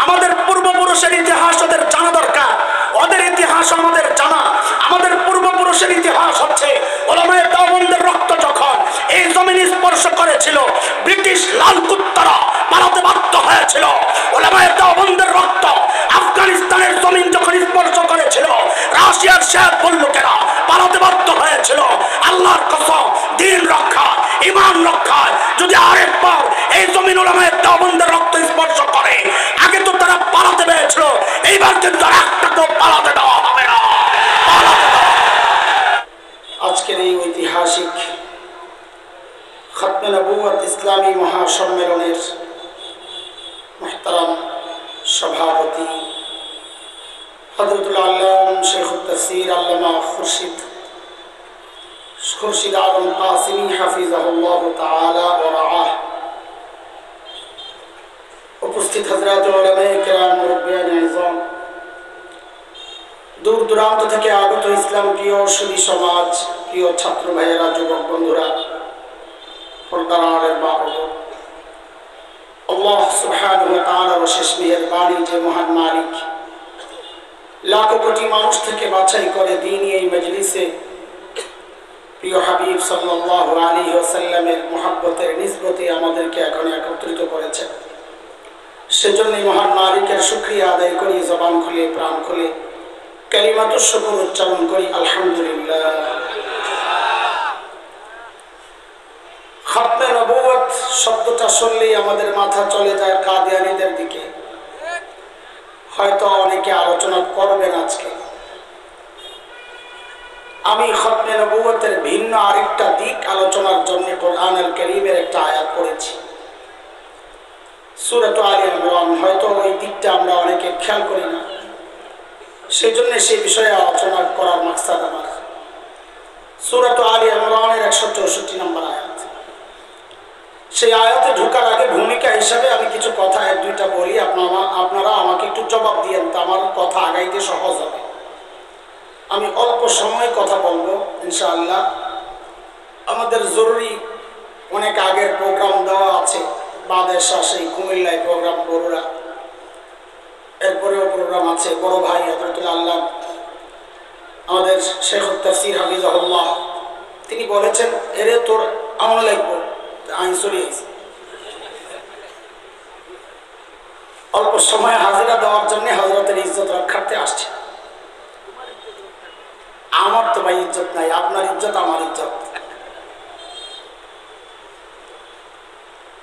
আমাদের পূর্বপুরুষের ইতিহাস ওদের জানা দরকার, ওদের ইতিহাস আমাদের জানা। আমাদের পূর্বপুরুষের ইতিহাস হচ্ছে উলামায়ে দেওবন্দের রক্ত যখন এই জমিন স্পর্শ করেছিল, ব্রিটিশ লাল কুত্তারা পালাতে বাধ্য হয়েছিল। উলামায়ে দেওবন্দের রক্ত আফগানিস্তানের জমিন যখন স্পর্শ করেছিল, রাশিয়ার শেখ বল্লুকেরা পালাতে বাধ্য হয়েছিল। আল্লাহর কসম, দ্বীন রক্ষা, ঈমান রক্ষায় যদি আরেকবার এই জমিন উলামায়ে দেওবন্দের রক্ত স্পর্শ করে, আগে তো তারা পালাতে পেরেছিল, এইবার কিন্তু আর একটাকেও পালাতে দেওয়া হবে না। আজকের এই ঐতিহাসিক খতমে নবুয়ত ইসলামী মহাসম্মেলনের মুহতারাম সভাপতি হযরতুল আল্লাম শেখুত তাফসীর আল্লামা খুরশিদ আলম কাসিমি হাফিজাহুল্লাহ তাআলা ওয়া রাআহ, উপস্থিত হযরত উলামায়ে কেরাম, মুরব্বিয়ানে আযম, দূর দূরান্ত থেকে আগত ইসলাম প্রিয় সুধী সমাজ, প্রিয় ছাত্র ভাইয়েরা, যুবক বন্ধুরা, পর্দার আড়ালের মা ও বোন, আল্লাহ সুবহানাহু ওয়া তাআলার অশেষ মেহেরবানি যে মহান মালিক লাখো কোটি মানুষ থেকে বাছাই করে দ্বীনি এই মজলিসে প্রিয় হাবিব সাল্লাল্লাহু আলাইহি ওয়াসাল্লামের মুহাব্বতের নিসবতে আমাদেরকে এখন একত্রিত করেছেন, সেজন্যই মহান মালিকের শুকরিয়া আদায় করি, জবান খুলে প্রাণ খুলে কালিমাতুশ শুকর উচ্চারণ করি, আলহামদুলিল্লাহ। খতমে নবুয়ত শব্দটা শুনলেই আমাদের মাথা চলে যায় কাদিয়ানীদের দিকে। হয়তো অনেকে আলোচনা করবেন আজকে। আমি খতমে নবুয়তের ভিন্ন আরেকটা দিক আলোচনার জন্য কোরআনুল কারীমের একটা আয়াত পড়েছি, সূরা আলে ইমরান। হয়তো ওই দিকটা আমরা অনেকে খেয়াল করি না, সেই জন্য সেই বিষয়ে আলোচনা করার মাকসাদ আমার। সূরা আলে ইমরানের 164 নম্বর আয়াত। সেই আয়াতে ঢোকার আগে ভূমিকা হিসাবে আমি কিছু কথা এক দুইটা বলি, আপনারা আমাকে একটু জবাব দিয়েন, তো আমার কথা আগাইতে সহজ হবে। আমি অল্প সময় কথা বলবো ইনশাআল্লাহ। আমাদের জরুরি অনেক আগের প্রোগ্রাম দেওয়া আছে, বাদেশা সেই কুমিল্লায় প্রোগ্রাম, বড়ুরা, এরপরেও প্রোগ্রাম আছে। বড় ভাই হযরতুল আল্লাহ আমাদের শেখুত তাফসীর হাফিজাহুল্লাহ, তিনি বলেছেন, এরে তোর আমল লাগবো, আমি চলে এসেছি। অল্প সময় হাজিরা দেওয়ার জন্য হযরতের ইজ্জত রক্ষার্থে আসছে। আমার তো ভাই ইজ্জত নাই, আপনার ইজ্জত আমার ইজ্জত।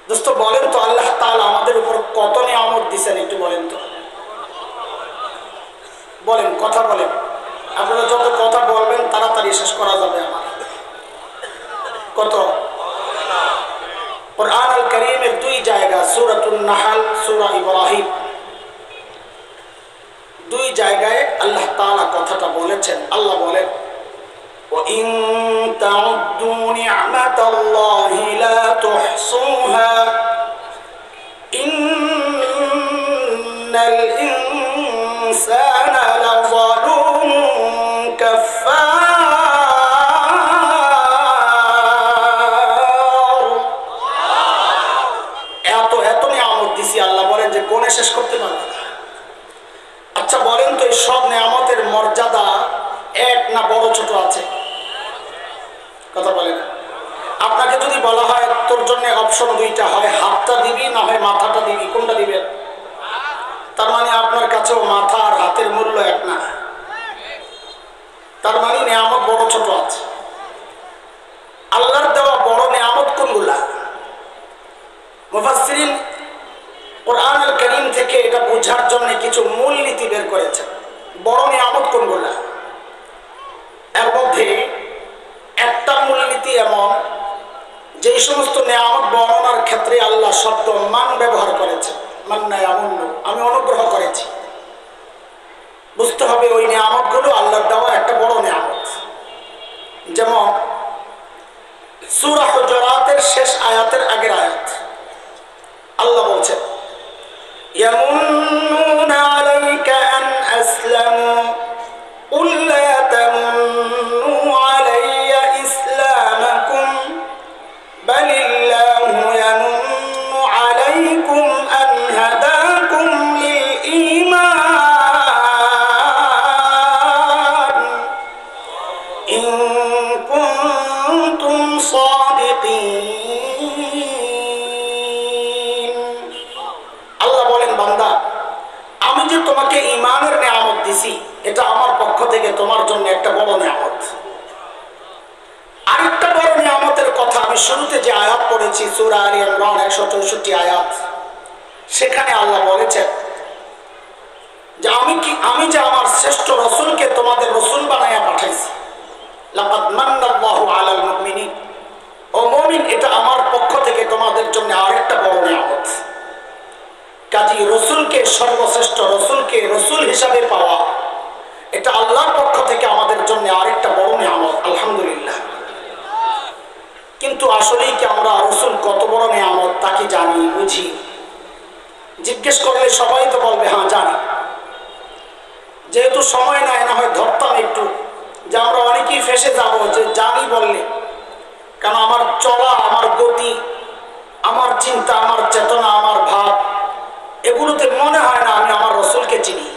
দোস্ত বলেন তো, আল্লাহ তাআলা আমাদের উপর কত নিয়ামত দিয়েছেন একটু বলেন তো, বলেন, কথা বলেন। আপনারা যত কথা বলবেন তাড়াতাড়ি শেষ করা যাবে আমার। কত? কোরআনুল কারীমের দুই জায়গা, সূরাতুন নাহল, সূরা ইব্রাহিম, দুই জায়গায় আল্লাহ তাআলা কথাটা বলেছেন। আল্লাহ বলেন, ওয়া ইন তাউদ্দু নি'মাতাল্লাহি লা তুহসুহা ইন্নাল ইনসানা লাযালুমুন কাফফার। এত নিয়ামত দিছি, আল্লাহ বলেন যে কোনে শেষ করতে পারবে না। আচ্ছা বলেন তো, এই সব নিয়ামতের মর্যাদা এক না বড় ছোট আছে? কথা বলেন। আপনাকে যদি বলা হয় তোর জন্য অপশন দুইটা, হয় হাতটা দিবি না হয় মাথাটা দিবি, কোনটা দিবেন? তার মানে আপনার কাছেও মাথা আর হাতের মূল্য এক না। তার মানে নিয়ামত বড় ছোট আছে। আল্লাহর দেওয়া বড় নিয়ামত কোনগুলা? মুফাসসিরিন কোরআনুল কারীম থেকে এটা বোঝার জন্য কিছু মূলনীতি বের করেছেন। বড় নিয়ামত কোনগুলা? এর মধ্যে একটা মূলনীতি এমন, যে সমস্ত নিয়ামত বর্ণনার ক্ষেত্রে আল্লাহ শব্দ মান ব্যবহার করেছে, মান্না ইয়ামুন্নু, আমি অনুগ্রহ করেছি, বুঝতে হবে ওই নিয়ামতগুলো আল্লাহর দেওয়া একটা বড় নিয়ামত। যেমন সূরা হুজুরাতের শেষ আয়াতের আগের আয়াত, আল্লাহ বলছেন, ইয়ামুন্নুনা আলাইকা আন আসলামু কুল লা তামুন্নু আলাইয়া ইসলামাকুম বালিল্লাহু ইয়ামুন্নু আলাইকুম আন হাদাকুম দিছি, এটা আমার পক্ষ থেকে তোমার জন্য একটা বড় নিয়ামত। আরেকটা বড় নিয়ামতের কথা আমি শুরুতে যে আয়াত পড়েছি সূরা আলে ইমরান 164 আয়াত, সেখানে আল্লাহ বলেছেন যে আমি যে আমার শ্রেষ্ঠ রাসূলকে তোমাদের রাসূল বানায়া পাঠাইছি। লাকাদ মান্নাল্লাহু আলাল মুমিনিন, ও মুমিন, এটা আমার পক্ষ থেকে তোমাদের জন্য আরেকটা বড় নিয়ামত। কাজী রাসূলকে, সর্বশ্রেষ্ঠ রাসূলকে রাসূল হিসাবে পাওয়া, এটা আল্লাহর পক্ষ থেকে আমাদের জন্য আরেকটা বড় নিয়ামত, আলহামদুলিল্লাহ। কিন্তু আসলেই কি আমরা রাসূল কত বড় নিয়ামত তা কি জানি, বুঝি? জিজ্ঞেস করলে সবাই তো বলবে হ্যাঁ জানি। যেহেতু সময় নাই, না হয় ধরতাম একটু, যে আমরা অনেকেই ফেসে যাব যে জানি বললে। কারণ আমার চলা, আমার গতি, আমার চিন্তা, আমার চেতনা, আমার ভাব, এগুলোতে মনে হয় না আমি আমার রাসূলকে চিনি।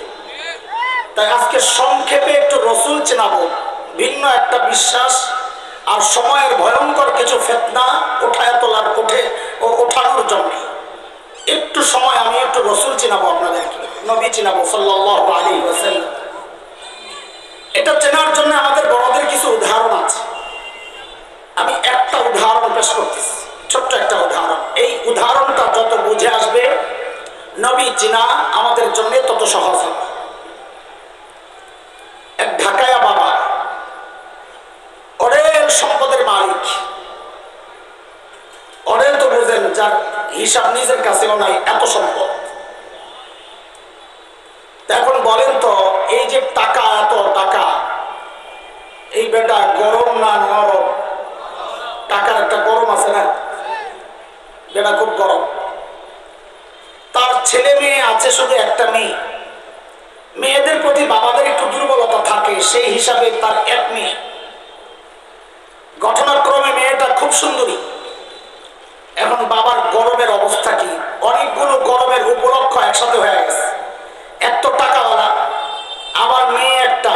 তাই আজকে সংক্ষেপে একটু রাসূল চেনাবো, ভিন্ন একটা বিশ্বাস আর সময়ের ভয়ঙ্কর কিছু ফিতনা ওঠানোর জন্য একটু সময় আমি একটু রাসূল চিনাবো, আপনাদেরকে নবী চিনাবো সাল্লাল্লাহু আলাইহি ওয়াসাল্লাম। এটা চেনার জন্য আমাদের বড়দের কিছু উদাহরণ আছে। আমি একটা উদাহরণ পেশ করতেছি, ছোট্ট একটা উদাহরণ। এই উদাহরণটা যত বুঝে আসবে নবী চিনা আমাদের জন্য তত সহজ হবে। এক ঢাকায়া বাবা, অনেক সম্পদের মালিক। অনেক তো বুঝেন, যার হিসাব নিজের কাছেও নাই, এত সম্পদ। এখন বলেন তো, এই যে টাকা, এত টাকা, এই বেটা গরম না নরম? টাকার একটা গরম আছে না, বেটা খুব গরম। তার ছেলে মেয়ে আছে শুধু একটা মেয়ে। মেয়েদের প্রতি বাবাদের একটু দুর্বলতা থাকে, সেই হিসাবে তার এক মেয়ে। ঘটনাক্রমে মেয়েটা খুব সুন্দরী। এখন বাবার গরমের অবস্থা কি? অনেকগুলো গরমের উপলক্ষ একসাথে হয়ে গেছে। এত টাকাওয়ালা, আবার মেয়ে একটা।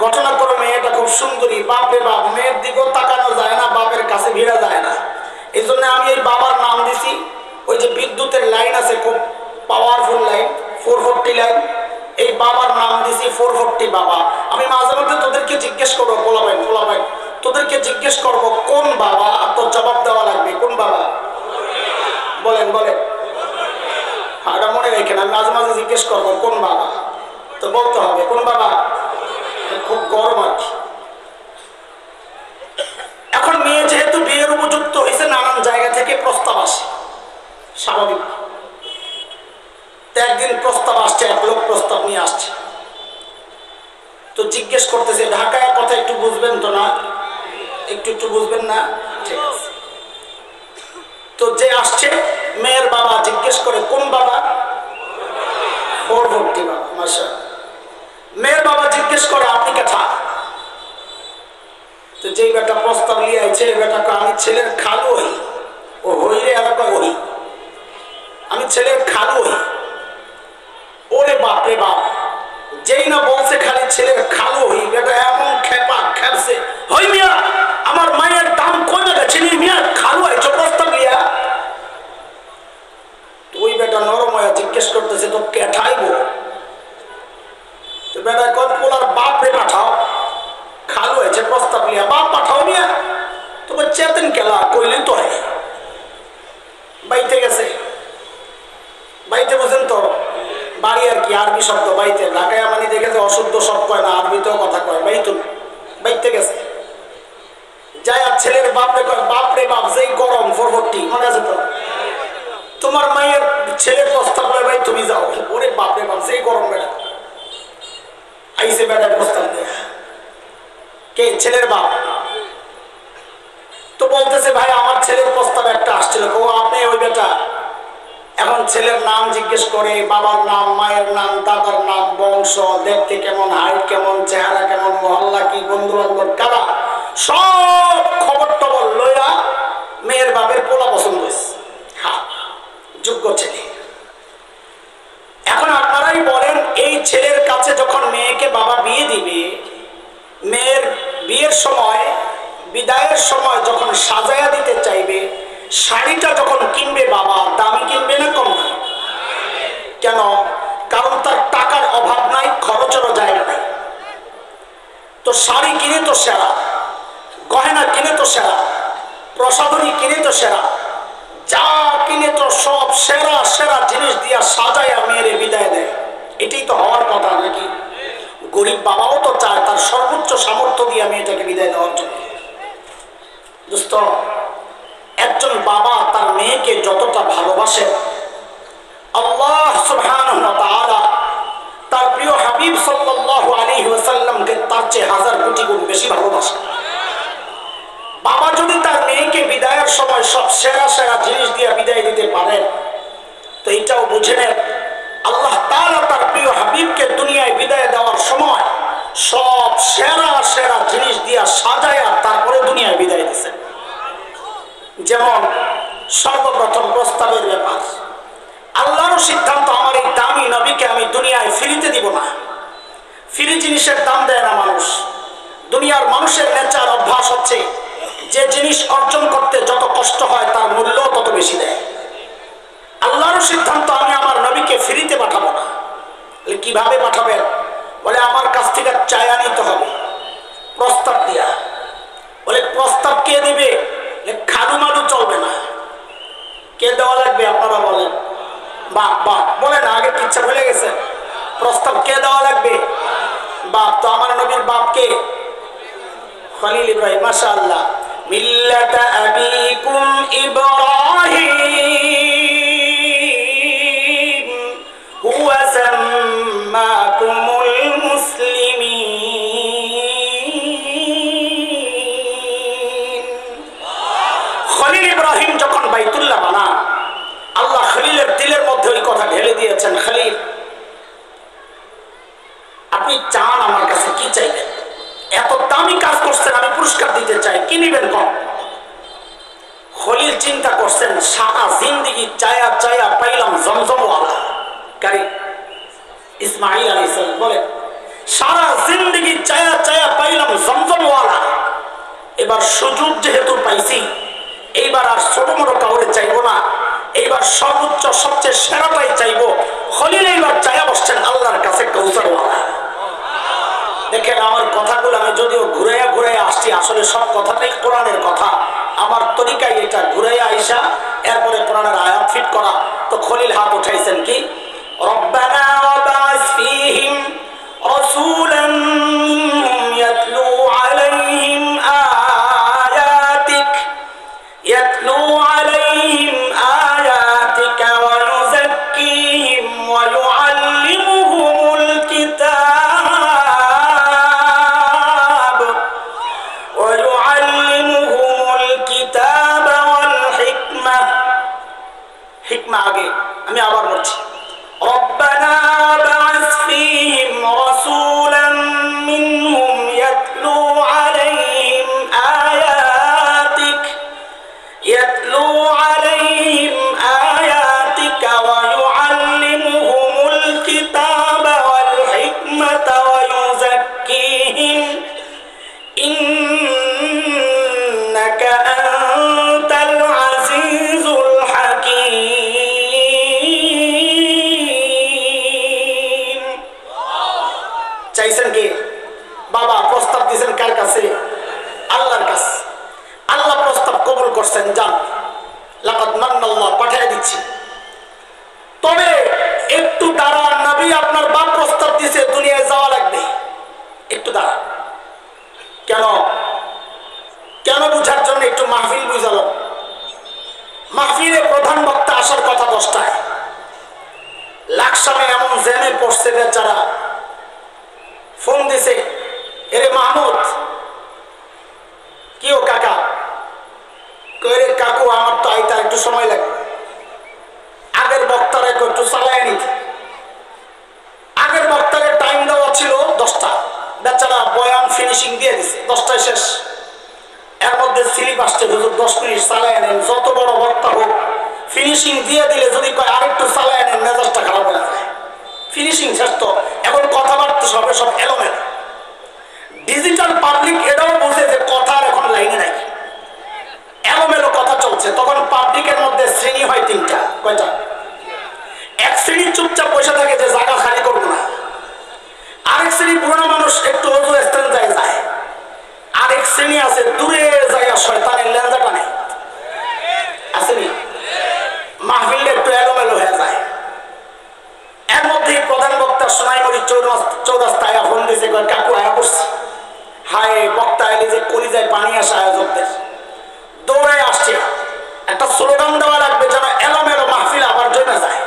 ঘটনাক্রমে মেয়েটা খুব সুন্দরী। বাপরে বাপ, মেয়ের দিকেও তাকানো যায় না, বাপের কাছে ভিড়া যায় না। এই জন্য আমি এই বাবার নাম দিছি, ওই যে বিদ্যুতের লাইন আছে, খুব পাওয়ারফুল লাইন, 440 লাইন, এই বাবার নাম দিছি 440 বাবা। আমি মাঝে মধ্যে তোদেরকে জিজ্ঞেস করবো, পোলাপাই, তোদেরকে জিজ্ঞেস করবো কোন বাবা, আর তোর জবাব দেওয়া লাগবে কোন বাবা। বলেন, এটা মনে রেখেন। আমি মাঝে মাঝে জিজ্ঞেস করবো কোন বাবা, তো বলতে হবে কোন বাবা। খুব গরম আর কি। এখন মেয়ে যেহেতু বিয়ের উপযুক্ত হয়েছে, নানান জায়গা থেকে প্রস্তাব আসে, স্বাভাবিক। একদিন প্রস্তাব আসছে, এক লোক প্রস্তাব নিয়ে আসছে। তো জিজ্ঞেস করতেছে, ঢাকায় কথা একটু বুঝবেন তো না? একটু বুঝবেন না? ঠিক আছে। তো যে আসছে, মেয়ের বাবা জিজ্ঞেস করে কোন বাবা? 440 বাবা। মাশাআল্লাহ। মেয়ের বাবা জিজ্ঞেস করে আপনি কেথা? তো যেই বেটা প্রস্তাব নিয়ে আইছে, বেটাকে আমি ছেলের খালু হই। ও হইলে এলাকা হই, আমি ছেলের খালু হই। ওরে বাপরে বাপ, যেই না বলছে খালি ছেলের খালু হই, বেটা এমন খেপছে, হই মিয়া আমার মায়ের দাম কমে গেছে, মিয়া খালু হয়েছ প্রস্তাব লিয়া। ওই বেটা নরম হয়ে জিজ্ঞেস করতেছে তো কেঠাইব? তো বেটা কত পোলার বাপ রে পাঠাও, খালু হয়েছে প্রস্তাব লিয়া, বাপ পাঠাও মিয়া। তোমার চেতেন কেলা কইলেন তো হয়। বাইতে গেছে, বাইতে বুঝেন তো, বাড়ি আর কি, আরবি শব্দ বাইতে। ঢাকায় মানে দেখেছে অশুদ্ধ সব কয় না, আরবিতেও কথা কয়। বাইতে গেছে, যাই আর ছেলের বাপরে কয়, বাপরে বাপ যেই গরম 440, মনে আছে তো? তোমার মায়ের ছেলের প্রস্তাব করে, ভাই তুমি যাও। ওরে বাপরে বাপ যেই গরম। বেটা আইসে, বেটা প্রস্তাব দেয়া, কে? ছেলের বাপ। তো বলতেছে ভাই আমার ছেলের প্রস্তাব একটা আসছিল। ও আপনি ওই বেটা? এখন ছেলের নাম জিজ্ঞেস করে, বাবার নাম, মায়ের নাম, দাদার নাম, বংশ, দেখতে কেমন, হাইট কেমন, চেহারা কেমন, মহল্লা কি, বন্ধু বান্ধব কারা, সব খবর টবর লইয়া মেয়ের বাপের পোলা পছন্দ হয়েছে। হ্যাঁ, যোগ্য ছেলে। এখন আপনারাই বলেন, এই ছেলের কাছে যখন মেয়েকে বাবা বিয়ে দিবে, মেয়ের বিয়ের সময়, বিদায়ের সময় যখন সাজায়া দিতে চাইবে, শাড়িটা যখন কিনবে বাবা, দামি কিনবে না কম? কেন? কারণ তার টাকার অভাব নাই, খরচেরও জায়গা নাই। তো শাড়ি কিনে তো সেরা, গয়না কিনে তো সেরা, প্রসাধনী কিনে তো সেরা, যা কিনে তো সব সেরা সেরা জিনিস দিয়া সাজায়া মেয়েরে বিদায় দেয়। এটাই তো হওয়ার কথা নাকি? গরিব বাবাও তো চায় তার সর্বোচ্চ সামর্থ্য দিয়ে মেয়েটাকে বিদায় দেওয়ার জন্য। দোস্ত, একজন বাবা তার মেয়েকে যতটা ভালোবাসে, আল্লাহ সুবহানাহু ওয়া তাআলা তার প্রিয় হাবিব সাল্লাল্লাহু আলাইহি ওয়াসাল্লামকে তার চেয়ে হাজার কোটি গুণ বেশি ভালোবাসে। বাবা যদি তার মেয়েকে বিদায়ের সময় সব সেরা সেরা জিনিস দিয়ে বিদায় দিতে পারেন, তো এটাও বুঝে নেন আল্লাহ তাআলা তার প্রিয় হাবিবকে দুনিয়ায় বিদায় দেওয়ার সময় সব সেরা সেরা জিনিস দিয়ে সাজায়া তারপরে দুনিয়ায় বিদায় দিয়েছেন। যেমন সর্বপ্রথম প্রস্তাবের ব্যাপার, আল্লাহর সিদ্ধান্ত আমার এই দামি নবীকে আমি দুনিয়ায় ফ্রিতে দিব না। ফ্রি জিনিসের দাম দেয় না মানুষ। দুনিয়ার মানুষের নেচার অভ্যাস হচ্ছে যে জিনিস অর্জন করতে যত কষ্ট হয় তার মূল্য তত বেশি দেয়। আল্লাহর সিদ্ধান্ত আমি আমার নবীকে ফ্রিতে পাঠাবো না। কিভাবে পাঠাবেন? বলে আমার কাছ থেকে চায়া নিতে হবে, প্রস্তাব দিয়া। বলে প্রস্তাব কে দিবে? খালু মালু চলবে না। কে দেওয়া লাগবে আপনারা বলেন? বাপ। বাপ বলে না, আগে ইচ্ছা ভুলে গেছে। প্রস্তাব কে দেওয়া লাগবে? বাপ। তো আমার নবীর বাপ কে? খলিল ইব্রাহিম। মাশাআল্লাহ। মিল্লাতা আবিকুম ইব্রাহিম হুয়া সাম্মাকুমুল মুসলিমিন। খলিল ইব্রাহিম যখন বাইতুল্লাহ বানান, আল্লাহ খলিলের দিলের মধ্যে ওই কথা ঢেলে দিয়েছেন, খলিল আপনি চান আমার কাছে কি চাইবেন? এত দামি কাজ করছেন, আমি পুরস্কার দিতে চাই, কি নিবেন কম? খলিল চিন্তা করছেন, সারা জিন্দেগি চায়া চায়া পাইলাম জমজমওয়ালা। কারি ইসমাইল আলাইহিস সালাম বলে, সারা জিন্দেগি চায়া চায়া পাইলাম জমজমওয়ালা। এবার সুযোগ যেহেতু পাইছি, এইবার আর ছোট মোটো কাউরে চাইবো না, এইবার সর্বোচ্চ সবচেয়ে সেরাটাই চাইবো। খলিল এইবার চায়া বসছেন আল্লাহর কাছে কাউসারওয়ালা। দেখেন আমার কথাগুলো আমি যদিও ঘুরাইয়া ঘুরাইয়া আসছি, আসলে সব কথাটাই কোরআনের কথা। আমার তরিকায় এটা ঘুরাইয়া আইসা এরপরে কোরআনের আয়াত ফিট করা। তো খলিল হাত উঠাইছেন কি, রব্বানা ওয়াবাস ফীহিম রাসূলান ইয়াতলু আলাইহিম আয়াতিক ওয়া ইউযাক্কিহিম ওয়া ইউআল্লিমুহুমুল কিতাব হিকমা। আগে আমি আবার বলছি, রব্বানা ওয়াবাস ফীহিম রাসূলান মিনহুম ইয়াতলু আলাইহিম আয়াতিকা ওয়া ইউআল্লিমুহুমুল কিতাবা ওয়াল হিকমাতা ওয়া ইউযাক্কিহিম ইন্নাকা আনতাল আজিজুল হাকীম। চাইছেন কি? বাবা প্রস্তাব দিয়েছেন কার কাছে? আল্লাহর কাছে। আল্লাহ প্রস্তাব কবুল করছেন, যান লাকাদ মান্নাল্লাহ, পাঠিয়ে দিচ্ছি। তবে একটু দাঁড়ান, নবী আপনার বাপ প্রস্তাব দিয়েছে দুনিয়ায় যাওয়া লাগবে, একটু দাঁড়ান। কেন? কেন বুঝার জন্য একটু মাহফিল বুঝালো। মাহফিলে প্রধান বক্তা আসার কথা 10টায়। লাকসামে এমন জ্যামে পড়ছে বেচারা, ফোন দিছে, এরে মাহমুদ, কি ও কাকা? কইরে কাকু আমার তো আইতে একটু সময় লাগবে। আগের বক্তারা একটু চালায় নিতে। আগের বক্তারের টাইম দেওয়া ছিল 10টা, বেচারা বয়ান ফিনিশিং দিয়ে দিছে 10টায় শেষ। এর মধ্যে স্লিপ আসছে, হুজুর 10 মিনিট চালায় নেন। যত বড় বক্তা হোক, ফিনিশিং দিয়ে দিলে যদি কয় আরেকটু চালায় নেন, মেজাজটা খারাপ হয়ে যায়। ফিনিশিং শেষ, তো এখন কথাবার্তা সবে সব এলোমেলো। ডিজিটাল পাবলিক এটাও বুঝে যে কথার এখন লাইনে নাই, এলোমেলো কথা চলছে। তখন পাবলিকের মধ্যে শ্রেণী হয় 3টা। কয়টা? এক শ্রেণী চুপচাপ বসে থাকে যে জায়গা খালি করবো না। আরেক শ্রেণী পুরোনো মানুষ একটু অজু স্থান যায়, সোনাইমুড়ি চৌরাস্তায় ফোন দিয়েছে, কাকু আয়া পড়ছি। হায়, বক্তা এলে যে কলিজায় পানি আসে আয়োজকদের। দৌড়ায় আসছে, একটা স্লোগান দেওয়া লাগবে যেন এলোমেলো মাহফিল আবার জমে যায়।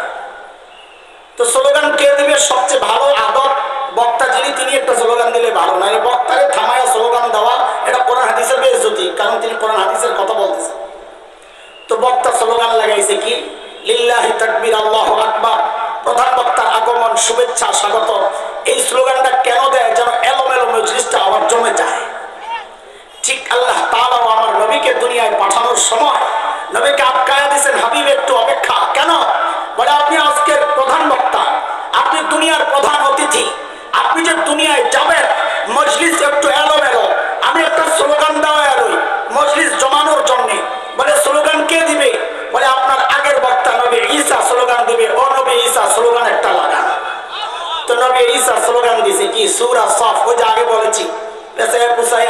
তো স্লোগান কে দিবে? সবচেয়ে ভালো আদব বক্তা যিনি, তিনি একটা স্লোগান দিলে ভালো। না বক্তাকে থামায়া স্লোগান দেওয়া, এটা কোরআন হাদিসের বেইজ্জতি, কারণ তিনি কোরআন হাদিসের কথা বলতেছেন। তো বক্তা স্লোগান লাগাইছে কি? লিল্লাহি তাকবীর, আল্লাহু আকবার। প্রধান বক্তার আগমন, শুভেচ্ছা, স্বাগত। এই স্লোগানটা কেন দেয়? যেন এলোমেলো মজলিসটা আবার জমে যায়। ঠিক আল্লাহ তাআলাও আমার নবীকে দুনিয়ায় পাঠানোর সময় নবীকে আটকায়া দিয়েছেন, হাবিব একটু অপেক্ষা। কেন? বলে আপনি আজকের প্রধান বক্তা, আপনি দুনিয়ার প্রধান অতিথি, আপনি যে দুনিয়ায় যাবেন, মজলিস একটু এলোমেলো, আমি একটা স্লোগান দেওয়া এলোই মজলিস জমানোর জন্যে। বলে স্লোগান কে দিবে? বলে আপনার আগের বক্তা নবী ঈসা স্লোগান দিবে। ও নবী ঈসা, স্লোগান একটা লাগান। তো নবী ঈসা স্লোগান দিছে কি? সূরা সফ, ওই যে আগে বলেছি,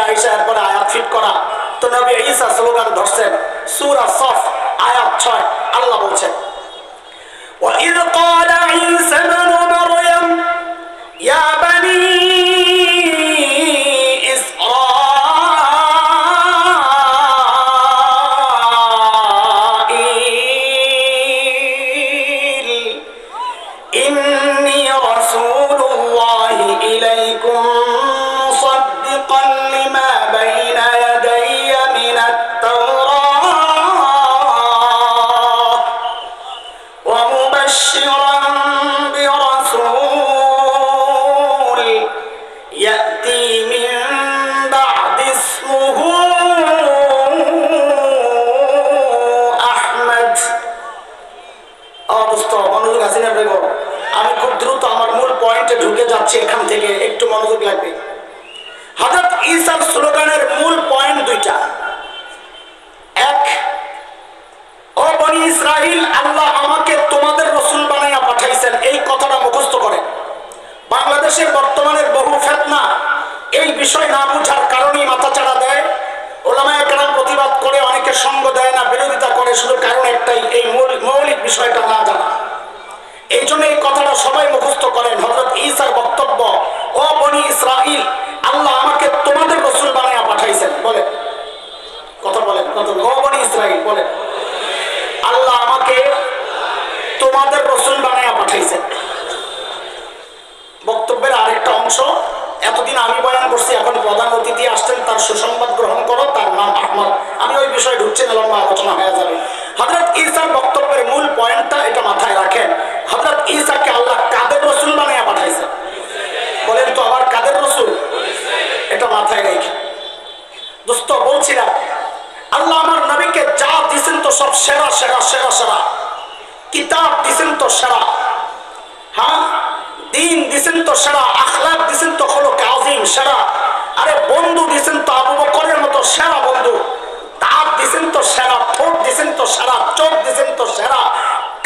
আয়েশার পরে আয়াত ফিট করা। তো নবী ঈসা স্লোগান ধরছেন সূরা সফ আয়াত 6। আল্লাহ বলছেন, وَإِذْ قَالَ عِيسَى ابْنُ مَرْيَمَ يَا بَنِي إسرائيل إِنِّي رَسُولُ اللَّهِ إِلَيْكُمْ مُصَدِّقًا لِمَا بَيْنَ يَدَيَّ مِنَ التَّوْرَاةِ وَمُبَشِّرًا بِرَسُولٍ يَأْتِي مِن بَعْدِ اسْمُهُ আহমদ। অবস্থা মনোযোগ আছে না? আমি খুব দ্রুত আমার মূল পয়েন্টে ঢুকে যাচ্ছি, এখান থেকে একটু মনোযোগ লাগবে। হযরত ঈসার স্লোগানের মূল পয়েন্ট দুইটা। এক, ও বনি ইসরাইল, আল্লাহ আমাকে তোমাদের রাসূল বানাইয়া পাঠাইছেন। এই কথাটা মুখস্থ করেন। বাংলাদেশের বর্তমানের বহু ফিতনা এই বিষয় না বুঝার কারণেই মাথাচাড়া দেয়। ওলামায়ে কেরাম প্রতিবাদ করে, অনেকে সঙ্গ দেয় না, বিরোধিতা করে, শুধু কারণ একটাই, এই মৌলিক বিষয়টা না জানা। এই জন্য এই কথাটা সবাই মুখস্থ করেন। হযরত ঈসার বক্তব্য, ও বনি ইসরাইল, আল্লাহ আমাকে তোমাদের রাসূল বানাইয়া পাঠাইছেন। বলে কথা বলেন, ও বনি ইসরাইল বলেন, আল্লাহ আমাকে তোমাদের রাসূল বানাইয়া পাঠাইছেন। বক্তব্যের আরেকটা অংশ, এতদিন আমি বয়ান করছি, এখন প্রধান অতিথি আসছেন, তার সুসংবাদ গ্রহণ করো, তার নাম আহমদ। আমি ওই বিষয়ে ঢুকছি না, লম্বা আলোচনা হয়ে যাবে। হযরত ঈসার বক্তব্যের মূল পয়েন্টটা এটা মাথায় রাখেন। হযরত ঈসাকে আল্লাহ কাদের রাসূল বানাইয়া পাঠাইছেন? বলেন তো আবার, কাদের রাসূল? এটা মাথায় রেখে দোস্ত বলছিলাম, আল্লাহ আমার নবীকে যা দিয়েছেন তো সব সেরা সেরা সেরা সেরা। কিতাব দিয়েছেন তো সেরা, হ্যাঁ, দিন দিয়েছেন তো সেরা, আখলাক দিয়েছেন তো খুলুক আযীম সেরা। আরে বন্ধু দিয়েছেন তো আবু বকরের মতো সেরা বন্ধু। দাঁত দিয়েছেন তো সেরা, ঠোঁট দিয়েছেন তো সেরা, চোখ দিয়েছেন তো সেরা,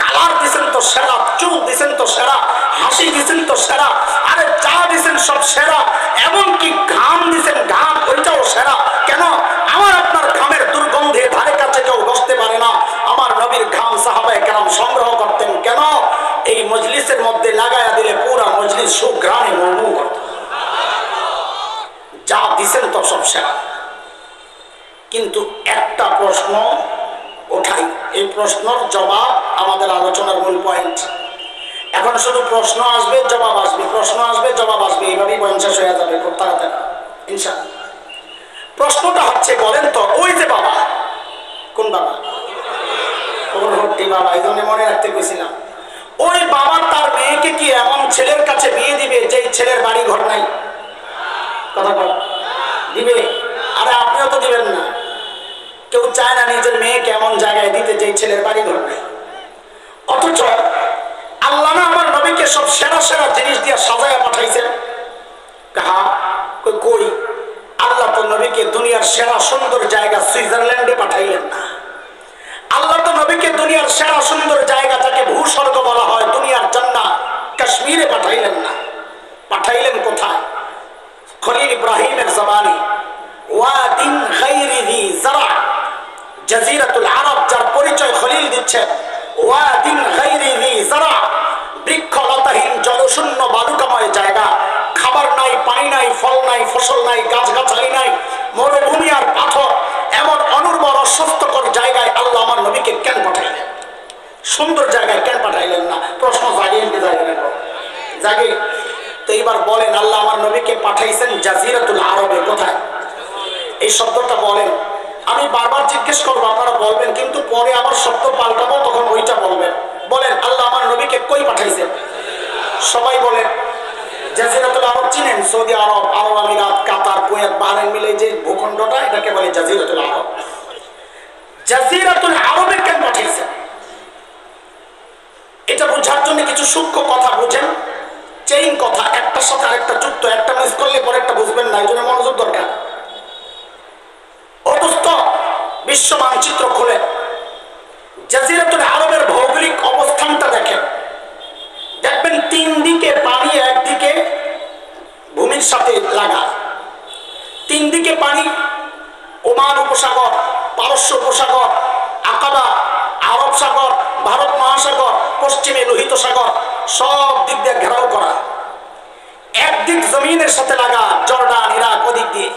কালার দিয়েছেন তো সেরা, চুল দিয়েছেন তো সেরা, হাসি দিয়েছেন তো সেরা। আরে যা দিয়েছেন সব সেরা, এমনকি ঘাম দিয়েছেন, ঘাম ওইটাও সেরা। কেন? আমার আপনার ঘামের দুর্গন্ধে ধারে কাছে কেউ বসতে পারে না। আমার নবীর ঘাম সাহাবায়ে কেরাম সংগ্রহ করতেন। কেন? এই মজলিসের মধ্যে লাগায়া দিলে পুরা মজলিস সুঘ্রাণে মরমু করত। যা দিছেন তো সব সেরা। কিন্তু একটা প্রশ্ন ওঠাই, এই প্রশ্নের জবাব আমাদের আলোচনার মূল পয়েন্ট। এখন শুধু প্রশ্ন আসবে, জবাব আসবে, প্রশ্ন আসবে, জবাব আসবে, এইভাবেই বয়ান শেষ হয়ে যাবে খুব তাড়াতাড়ি ইনশাআল্লাহ। প্রশ্নটা হচ্ছে, বলেন তো, ওই যে বাবা, কোন বাবা? বাবা, এই জন্য মনে রাখতে গেছিলাম। ওই বাবা তার মেয়েকে কি এমন ছেলের কাছে বিয়ে দিবে যে ছেলের বাড়ি ঘর নাই? কথা বল, দিবে? আরে আপনিও তো দিবেন না। কেউ চায় না নিজের মেয়েকে এমন জায়গায় দিতে যে ছেলের বাড়ি ঘর নাই। অথচ আল্লাহ না আমার নবীকে সব সেরা সেরা জিনিস দিয়ে সাজায়া পাঠাইছেন। কাহা কই? আল্লাহ তো নবীকে দুনিয়ার সেরা সুন্দর জায়গা সুইজারল্যান্ডে পাঠাইলেন না। আল্লাহ তো নবীকে দুনিয়ার সেরা সুন্দর জায়গা, যাকে ভূস্বর্গ বলা হয়, দুনিয়ার জান্নাত কাশ্মীরে পাঠাইলেন না। পাঠাইলেন কোথায়? খলিল ইব্রাহিমের জমানে ওয়াদিন গায়রি যি যারা, জাজিরাতুল আরব, যার পরিচয় খলিল দিচ্ছেন। ওয়াদিন গায়রি যি যারা, বৃক্ষলতাহীন জলশূন্য বালুকাময় সুন্দর জায়গায় কেন পাঠাইলেন না? প্রশ্ন জাগে জাগে। তো এইবার বলেন, আল্লাহ আমার নবীকে পাঠাইছেন জাজিরাতুল আরবে। কোথায়? এই শব্দটা বলেন। আমি বারবার জিজ্ঞেস করবো, আপনারা বলবেন, কিন্তু পরে আবার শব্দ পাল্টাবো, তখন ওইটা বলবেন। বলেন, আল্লাহ আমার নবীকে কই পাঠাইছেন? সবাই বলেন। জাজিরাতুল আরব চিনেন? সৌদি আরব, আরব আমিরাত, কাতার, কুয়েত, বাহরাইন মিলে যে ভূখণ্ডটা, এটাকে বলে জাজিরাতুল আরব। জাজিরাতুল আরবে কেন পাঠিয়েছেন? এটা বোঝার জন্য কিছু সূক্ষ্ম কথা বুঝেন, চেইন কথা, একটার সাথে আরেকটা যুক্ত। একটা মিস করলে পরে একটা বুঝবেন না, এই জন্য মনোযোগ দরকার। অবস্থ বিশ্ব মানচিত্র খোলে, জাজিরাতুল আরবের ভৌগোলিক অবস্থানটা দেখেন। দেখবেন তিন দিকে পানি, একদিকে ভূমির সাথে লাগা, তিন দিকে পানি। ওমান উপসাগর, পারস্য উপসাগর, আকাবা, আরব সাগর, ভারত মহাসাগর, পশ্চিমে লোহিত সাগর, সব দিক দিয়ে ঘেরাও করা। একদিক জমিনের সাথে লাগা, জর্ডান, ইরাক, ওদিক দিয়ে।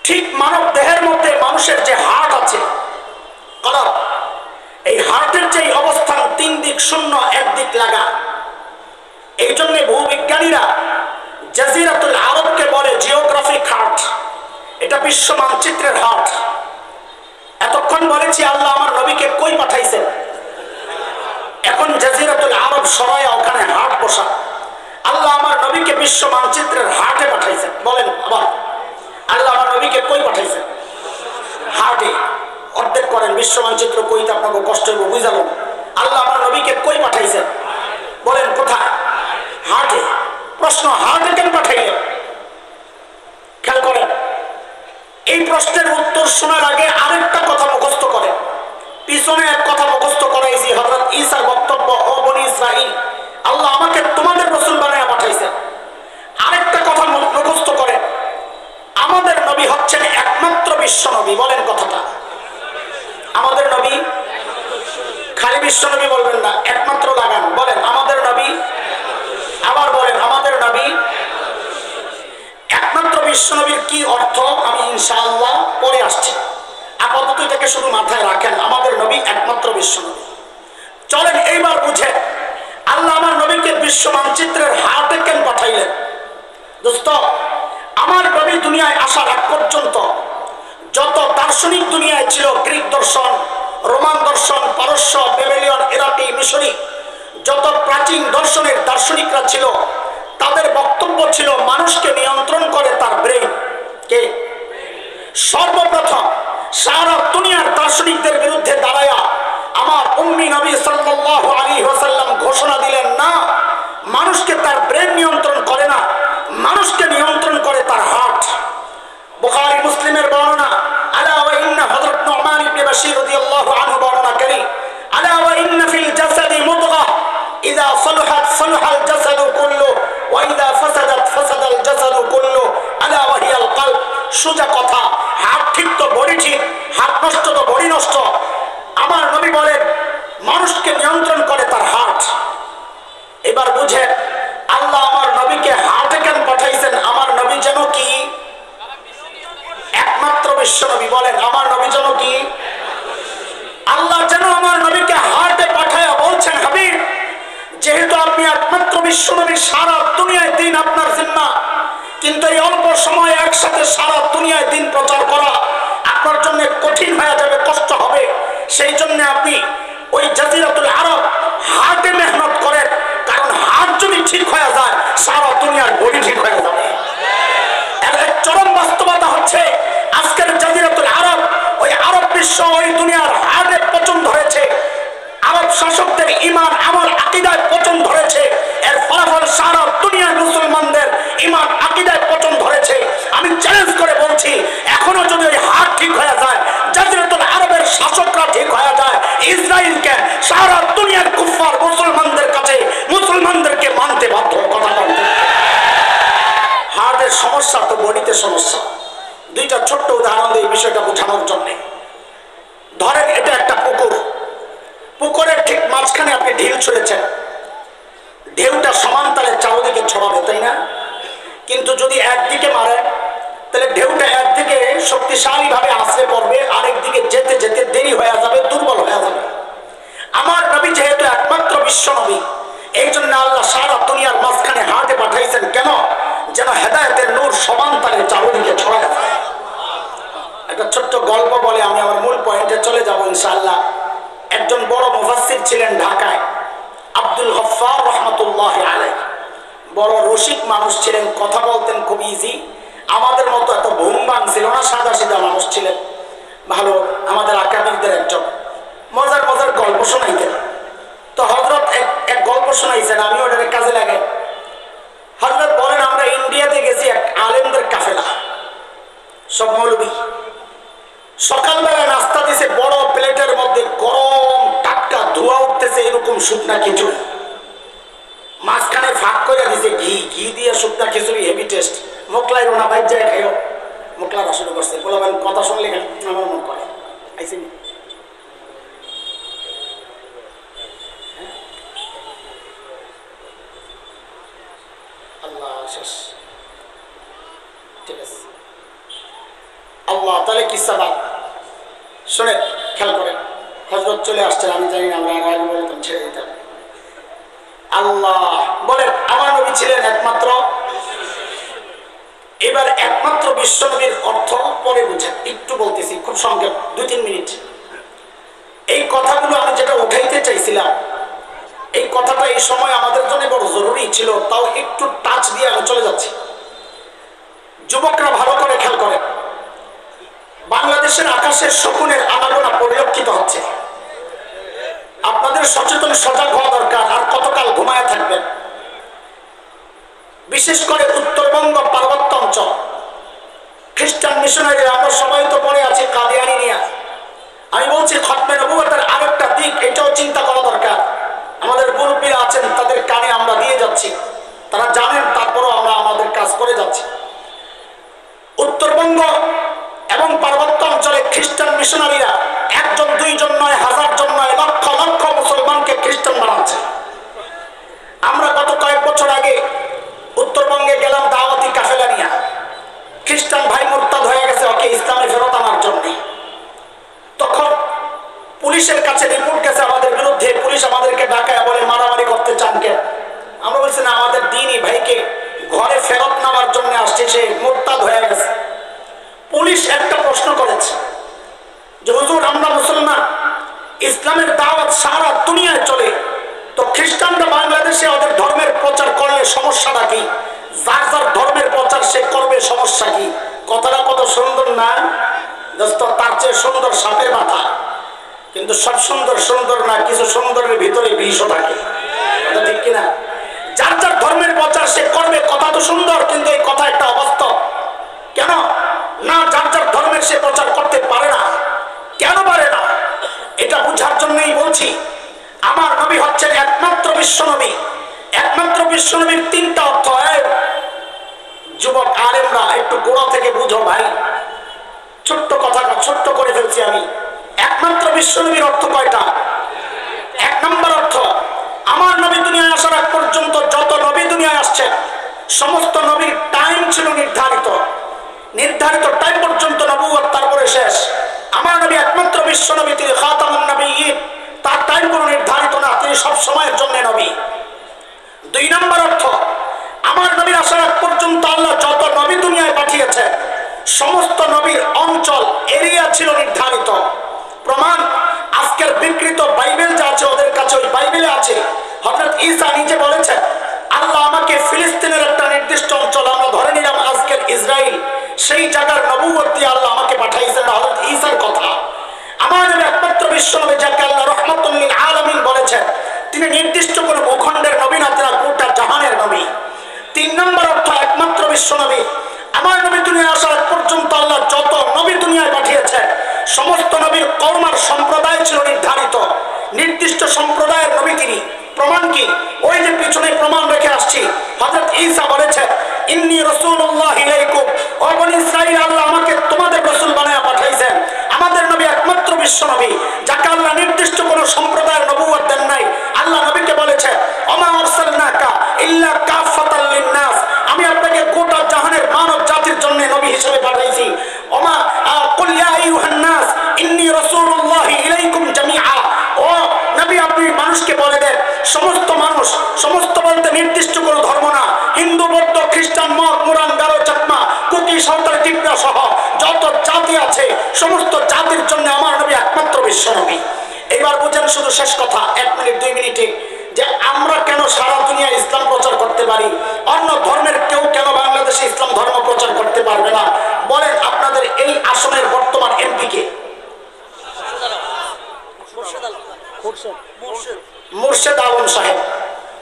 ঠিক মানব দেহের মধ্যে মানুষের যে হার্ট আছে, কলব, এই হার্টের যে অবস্থান, তিন দিক শূন্য, একদিক লাগা। এই জন্য ভূবিজ্ঞানীরা জাজিরাতুল আরবকে বলে জিওগ্রাফিক হার্ট। এটা বিশ্ব মানচিত্রের হার্ট। এতক্ষণ বলেছি আল্লাহ আমার নবীকে কই পাঠাইছেন। এখন জাজিরাতুল আরব সরাইয়া ওখানে হার্ট বসা। আল্লাহ আমার নবীকে বিশ্ব মানচিত্রের হার্টে পাঠাইছেন। বলেন আবার, আল্লাহ আমার নবীকে কই পাঠাইছেন? হার্টে। অর্ধেক করেন, বিশ্ব মানচিত্র কইতে আপনাকে কষ্ট হইব, বুঝালাম। আল্লাহ আমার নবীকে কই পাঠাইছেন? বলেন কোথায়? হার্টে। প্রশ্ন, হার্টে কেন পাঠাইলেন? খেয়াল করেন। এই প্রশ্নের উত্তর শোনার আগে আরেকটা কথা মুখস্থ করেন। পিছনে এক কথা মুখস্থ করাইছি, হযরত ঈসার বক্তব্য, ও বনি ইসরাঈল, আল্লাহ আমাকে তোমাদের রাসূল বানায়া পাঠাইছেন। আরেকটা কথা মুখস্থ করেন, আমাদের নবী হচ্ছেন একমাত্র বিশ্ব নবী। বলেন কথাটা, আমাদের নবী। খালি বিশ্ব নবী বলবেন না, একমাত্র লাগান। বলেন আমাদের নবী। আবার বলেন আমাদের নবী। একমাত্র বিশ্ব নবীর কি অর্থ আমি ইনশাআল্লাহ পরে আসছি, আপাতত এটাকে শুধু মাথায় রাখেন। আমাদের নবী একমাত্র বিশ্ব নবী। চলেন এইবার বুঝে আল্লাহ আমার নবীকে বিশ্ব মানচিত্রের হার্টে কেন পাঠাইলেন। দোস্ত, আমার নবী দুনিয়ায় আসার আগ পর্যন্ত যত দার্শনিক দুনিয়ায় ছিল, গ্রিক দর্শন, রোমান দর্শন, পারস্য, বেবিলিয়ন, ইরাকি, মিশরি, যত প্রাচীন দর্শনের দার্শনিকরা ছিল, তাদের বক্তব্য ছিল মানুষকে নিয়ন্ত্রণ করে তার ব্রেন। কে? সর্বপ্রথম সারা দুনিয়ার দার্শনিকদের বিরুদ্ধে দাঁড়ায়া আমার উম্মি নবী সাল্লাল্লাহু আলাইহি ওয়াসাল্লাম ঘোষণা দিলেন, না, মানুষকে তার ব্রেন নিয়ন্ত্রণ করে না, মানুষকে নিয়ন্ত্রণ করে তার হার্ট। বুখারী মুসলিমের বর্ণনা, আলা ওয়া ইন্না হযরত নুমান ইবনে বাশীর রাদিয়াল্লাহু আনহু বর্ণনা করেন, আলা ওয়া ইন্না ফিল জাসাদি মুদগা ইযা সালাহাত সালাহাল জাসাদু কুল্লু ওয়া ইযা ফাসাদাত ফাসাদাল জাসাদু কুল্লু আলা ওয়া হিয়াল কলব। সোজা কথা, হার্ট ঠিক তো বডি ঠিক, হার্ট নষ্ট তো বডি নষ্ট। আমার নবী বলেন মানুষকে নিয়ন্ত্রণ করে তার হার্ট। এবার বুঝেন আল্লাহ আমার নবীকে হার্টে কেন পাঠাইছেন। আমার নবী যেন কি একমাত্র বিশ্ব নবী। বলেন আমার নবী যেন কি, আল্লাহ যেন আমার নবীকে হার্টে পাঠায়া বলছেন, হাবিব, যেহেতু আপনি একমাত্র বিশ্ব নবী, সারা দুনিয়ায় দিন আপনার জিম্মা, কিন্তু এই অল্প সময়ে একসাথে সারা দুনিয়ায় দিন প্রচার করা আপনার জন্য কঠিন হয়ে যাবে, কষ্ট হবে। সেই জন্য আপনি ওই জাজিরাতুল আরব হার্টে মেহনত করেন, কারণ হার্ট যদি ঠিক হয়ে যায় সারা দুনিয়ার বডি ঠিক হয়ে যাবে। এর চরম বাস্তবতা হচ্ছে আজকের জাজিরাতুল আরব, ওই আরব বিশ্ব, ওই দুনিয়ার হার্টে পচন ধরেছে। আরব শাসকদের ঈমান, আমল, আকীদায় পচন ধরেছে। এর ফলাফল সারা দুনিয়ার মুসলমানদের ঈমান, আকীদায় পচন ধরেছে। আমি চ্যালেঞ্জ করে বলছি, এখনো যদি ওই হার্ট ঠিক হয়ে যায়, জাজিরাতুল আরবের শাসকরা ঠিক হয়ে যায়, ইসরায়েলকে সারা দুনিয়ার কুফফার মুসলমানদের কাছে মুসলমানদেরকে মানতে বাধ্য। কথা বলতে হার্টের সমস্যা তো বডিতে সমস্যা। দুইটা ছোট্ট উদাহরণ দিয়ে বিষয়টা বোঝানোর জন্য। ধরেন এটা একটা পুকুর, পুকুরের ঠিক মাঝখানে আপনি ঢিল ছুঁড়েছেন, ঢেউটা সমান তালে চারদিকে ছড়াবে, তাই না? কিন্তু যদি একদিকে মারে তাহলে ঢেউটা একদিকে শক্তিশালী ভাবে আশ্রে পড়বে, আরেকদিকে যেতে যেতে দেরি হয়ে যাবে, দুর্বল হয়ে যাবে। আমার নবী যেহেতু একমাত্র বিশ্ব নবী, এই জন্য আল্লাহ সারা দুনিয়ার মাঝখানে হাটে পাঠাইছেন। কেন? যেন হেদায়েতের নূর সমান্তরে চারদিকে ছড়ায় যায়। একটা ছোট্ট গল্প বলে আমি আমার মূল পয়েন্টে চলে যাব ইনশাআল্লাহ। একজন বড় মুফাসসির ছিলেন ঢাকায়, আব্দুল গফফার রহমাতুল্লাহি আলাইহি। বড় রসিক মানুষ ছিলেন, কথা বলতেন খুব ইজি। আমাদের মতো এত ভুমবাং ছিল না, সাদা সিধা মানুষ ছিলেন। ভালো আমাদের আকাবিরদের একজন, মজার মজার গল্প শোনাইতেন। তো হযরত এক গল্প শোনাইছেন, আমি ওটারে কাজে লাগাই। হযরত বলেন, আমরা ইন্ডিয়াতে গেছি এক আলেমদের কাফেলা, সব মৌলবী। সকালবেলা নাস্তা দিছে বড় প্লেটের মধ্যে, গরম টাটকা ধোঁয়া উঠতেছে এরকম শুকনা খিচুড়ি, মাঝখানে ফাঁক করে দিছে ঘি দিয়ে শুকনা খিচুড়ি, হেভি টেস্ট। মোকলাই রোনা ভাই যায় খাইও, মোকলা শুরু করছে। বলবেন কথা শুনলে আমার মন করে আইসি। আল্লাহ শেষ, ঠিক আছে। আল্লাহ তাহলে কি সাবাব শুনে খেয়াল করেন। হযরত চলে আসছেন, আমি জানি না, আমরা আগে বলতাম ছেড়ে দিতাম। আল্লাহ বলেন, আমার নবী ছিলেন একমাত্র। এবার একমাত্র বিশ্ব নবীর অর্থ পরে বুঝেন, একটু বলতেছি খুব সংক্ষেপ, 2-3 মিনিট। এই কথাগুলো আমি যেটা উঠাইতে চাইছিলাম, এই কথাটা এই সময় আমাদের জন্য বড় জরুরি ছিল, তাও একটু টাচ দিয়ে আমি চলে যাচ্ছি। যুবকরা ভালো করে খেয়াল করেন, বাংলাদেশের আকাশের শকুনের আনাগোনা পরিলক্ষিত হচ্ছে। আপনাদের সচেতন সজাগ হওয়া দরকার। আর কতকাল ঘুমায় থাকবেন? বিশেষ করে উত্তরবঙ্গ পার্বত্য অঞ্চল, খ্রিস্টান মিশনারি, আমরা সবাই তো পড়ে আছি কাদিয়ানি নিয়ে। আমি বলছি খতমে নবুয়তের আরেকটা দিক, এটাও চিন্তা করা দরকার। আমাদের মুরব্বীরা আছেন, তাদের কানে আমরা দিয়ে যাচ্ছি, তারা জানেন, তারপরও আমরা আমাদের কাজ করে যাচ্ছি। উত্তরবঙ্গ এবং পার্বত্য অঞ্চলে খ্রিস্টান মিশনারিরা 1 জন 2 জন নয়, 1000 জন নয়, লক্ষ লক্ষ মুসলমানকে খ্রিস্টান বানাচ্ছে। আমরা গত কয়েক বছর আগে উত্তরবঙ্গে গেলাম দাওয়াতি কাফেলা নিয়ে। খ্রিস্টান ভাই মুরতাদ হয়ে গেছে, ওকে ইসলামে ফেরত আনার জন্য। তখন পুলিশের কাছে রিপোর্ট গেছে আমাদের বিরুদ্ধে। পুলিশ আমাদেরকে ডাকায় বলে, মারামারি করতে চান কেন? আমরা বলছি না, আমাদের দ্বীনি ভাইকে ঘরে ফেরত নেওয়ার জন্য আসছে, সে মুরতাদ হয়ে গেছে। পুলিশ একটা প্রশ্ন করেছে যে, হুজুর আমরা মুসলমান, ইসলামের দাওয়াত সারা দুনিয়ায় চলে, তো খ্রিস্টানরা বাংলাদেশে ওদের ধর্মের প্রচার করলে সমস্যাটা কি? যার যার ধর্মের প্রচার সে করবে, সমস্যা কি? কথাটা কত সুন্দর না দোস্ত? তার চেয়ে সুন্দর সাপের মাথা। কিন্তু সব সুন্দর সুন্দর না, কিছু সুন্দরের ভিতরে বিষও থাকে, ঠিক কিনা? যার যার ধর্মের প্রচার সে করবে, কথা তো সুন্দর, কিন্তু এই কথা একটা অবাস্তব। কেন না? যার যার ধর্মের সে প্রচার করতে পারে না। কেন পারে না? এটা বুঝার জন্যই বলছি, আমার নবী হচ্ছেন একমাত্র বিশ্ব নবী। একমাত্র বিশ্ব নবীর 3টা অর্থ। যুবক আলেমরা একটু গোড়া থেকে বুঝো ভাই, ছোট্ট কথাটা ছোট্ট করে ফেলছি আমি। একমাত্র বিশ্ব নবীর অর্থ কয়টা? 1 নম্বর অর্থ, আমার নবী দুনিয়ায় আসার আগ পর্যন্ত যত নবী দুনিয়ায় আসছেন, সমস্ত নবীর টাইম ছিল নির্ধারিত। নির্ধারিত টাইম পর্যন্ত নবুয়ত, তারপরে শেষ। আমার নবী একমাত্র বিশ্ব নবী, তিনি খাতামুন নবিয়্যিন। তার টাইম কোনো নির্ধারিত না, তিনি সব সময়ের জন্য নবী। 2 নম্বর অর্থ, আমার নবীর আসার আগ পর্যন্ত আল্লাহ যত নবী দুনিয়ায় পাঠিয়েছে, সমস্ত নবীর অঞ্চল, এরিয়া ছিল নির্ধারিত। প্রমাণ আজকের বিকৃত বাইবেল যা আছে ওদের কাছে, ওই বাইবেলে আছে হযরত ঈসা নিজে বলেছেন, আল্লাহ আমাকে ফিলিস্তিনের একটা নির্দিষ্ট অঞ্চল, আমরা ধরে নিলাম আজকের ইসরায়েল, সেই জায়গার নবুয়ত দিয়ে আল্লাহ আমাকে পাঠাইছেন। হযরত ঈসার কথা। আমার নবী একমাত্র বিশ্ব নবী, যাকে আল্লাহ রাহমাতুল লিল আলামিন বলেছেন, তিনি নির্দিষ্ট কোনো ভূখণ্ডের নবী না, তিনি গোটা জাহানের নবী। 3 নম্বর অর্থ, একমাত্র বিশ্ব নবী, আমার নবী দুনিয়ায় আসার পর্যন্ত আল্লাহ যত নবী দুনিয়ায় পাঠিয়েছেন, সমস্ত নবীর কওম আর সম্প্রদায় ছিল নির্ধারিত। নির্দিষ্ট সম্প্রদায়ের নবী তিনি। প্রমাণ কি? ওই যে পিছনে প্রমাণ রেখে আসছি, হযরত ঈসা বলেছেন, ইন্নী রাসূলুল্লাহ ইলাইকুম, ও বনী ইসরাঈল, আল্লাহ আমাকে তোমাদের রাসূল বানায়া পাঠাইছেন। আমাদের নবী একমাত্র বিশ্ব নবী, যাকে আল্লাহ নির্দিষ্ট কোনো সম্প্রদায়ের নবুয়ত দেন নাই। আল্লাহ নবীকে বলেছেন, ওমা আরসালনাকা ইল্লা কাফাতাল লিন-নাস, আমি আপনাকে গোটা জাহানের মানব জাতির জন্য নবী হিসেবে পাঠাইছি। ওমা কুল ইয়া আইয়ুহান নাস ইন্নী রাসূলুল্লাহি ইলাইকুম জামিআ। ও নবী, আপনি মানুষকে বলে দেন, সমস্ত মানুষ, সমস্ত বলতে নির্দিষ্ট কোনো ধর্ম না, হিন্দু, বৌদ্ধ, খ্রিস্টান, মগ, মুরান, গারো, চাকমা, কুকি, সাঁওতাল, টিপরা সহ যত জাতি আছে সমস্ত জাতির জন্য আমার নবী একমাত্র বিশ্ব নবী। এবার বুঝেন শুধু শেষ কথা 1 মিনিট 2 মিনিটে, যে আমরা কেন সারা দুনিয়া ইসলাম প্রচার করতে পারি, অন্য ধর্মের কেউ কেন বাংলাদেশে ইসলাম ধর্ম প্রচার করতে পারবে না? বলেন আপনাদের এই আসনের বর্তমান এমপি কে? মুর্শেদ আলম সাহেব।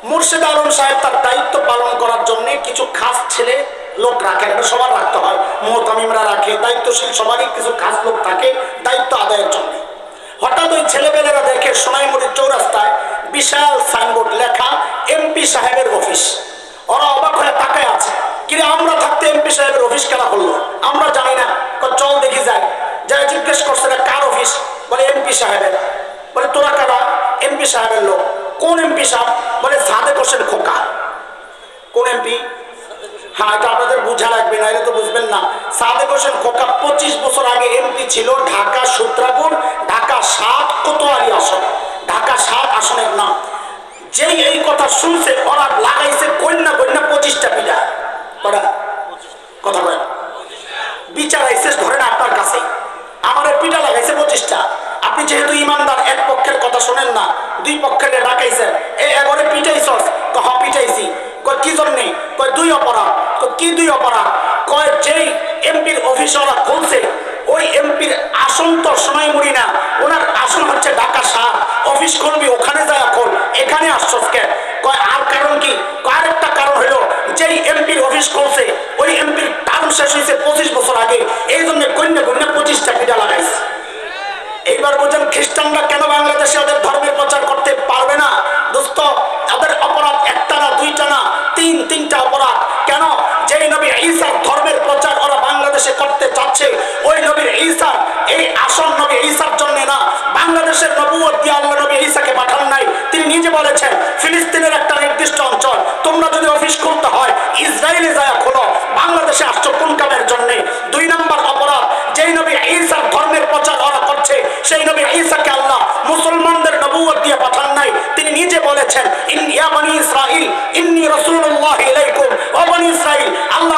মুর্শেদ আলম সাহেব তার দায়িত্ব পালন করার জন্য কিছু খাস ছেলে লোক রাখেন, এটা সবার রাখতে হয়, মুহতামিমরা রাখে, দায়িত্বশীল সবারই কিছু খাস লোক থাকে দায়িত্ব আদায়ের জন্য। হঠাৎ ওই ছেলেবেলেরা দেখে সোনাইমুড়ির চৌরাস্তায় বিশাল সাইনবোর্ড লেখা এমপি সাহেবের অফিস। ওরা অবাক হয়ে তাকায় আছে, কিরে আমরা থাকতে এমপি সাহেবের অফিস কেনা করলো? আমরা জানি না। চল দেখি যাই। যাই জিজ্ঞেস করছে কার অফিস? বলে এমপি সাহেবের। বলে তোরা কারা? এমপি সাহেবের লোক। কোন এমপি সাহেব? বলে সাদেক হোসেন খোকা। কোন এমপি? হ্যাঁ, এটা আপনাদের বুঝা লাগবে না, এটা তো বুঝবেন না। সাদেক হোসেন খোকা 25 বছর আগে এমপি ছিল ঢাকা সূত্রাপুর, ঢাকা 7 কোতোয়ালি আসন, ঢাকা 7 আসনের নাম। যেই এই কথা শুনছে ওরা লাগাইছে কন্যা 25টা পিঠা। কথা বলেন, বিচার আইসে ধরেন আপনার কাছে, আমার পিঠা লাগাইছে 25টা। আপনি যেহেতু ইমানদার, এক পক্ষের কথা শোনেন না, দুই পক্ষের ডাকাইছেন, এবারে পিটাইছস? হ্যাঁ পিটাইছি। কি জন্যে? দুই অপরাধ। কি দুই অপরাধ? যেই এমপির অফিস ওরা খুলছে ওই এমপির আসন তো সোনাইমুড়ি না, ওনার আসন হচ্ছে ঢাকা 7। অফিস খুলবি ওখানে যায় খোল, এখানে আসছস কেন? আর কারণ কি? আরেকটা কারণ হলো যেই এমপির অফিস খুলছে ওই এমপির টার্ম শেষ হয়েছে 25 বছর আগে, এই জন্য কন্যা 25টা পিঠা লাগাইছে। এইবার বোঝেন খ্রিস্টানরা কেন বাংলাদেশে ওদের ধর্মের প্রচার করতে পারবে না? দোস্ত, তাদের অপরাধ একটা না, দুইটা না, তিনটা অপরাধ। কেন? যেই নবী ঈসার ধর্মের প্রচার ওরা বাংলাদেশে করতে চাচ্ছে, ওই নবীর ঈসার এই আসন নবী ঈসার জন্য না, বাংলাদেশের নবুয়ত দিয়ে আল্লাহ নবী ঈসাকে পাঠান নাই। তিনি নিজে বলেছেন ফিলিস্তিনের একটা নির্দিষ্ট অঞ্চল, তোমরা যদি অফিস খুলতে হয় ইসরায়েলে যায় খোলো, বাংলাদেশে আসছো কোন কামের জন্য? 2 নম্বর অপরাধ, যেই নবী ঈসার ধর্মের প্রচার ওরা করছে সেই নবী ঈসাকে আল্লাহ মুসলমানদের নবুয়ত দিয়ে পাঠান নাই। তিনি নিজে বলেছেন ইয়া বনী ইসরাইল ইন্নী রাসূলুল্লাহি ইলাইকুম। ও বনী ইসরাইল, আল্লাহ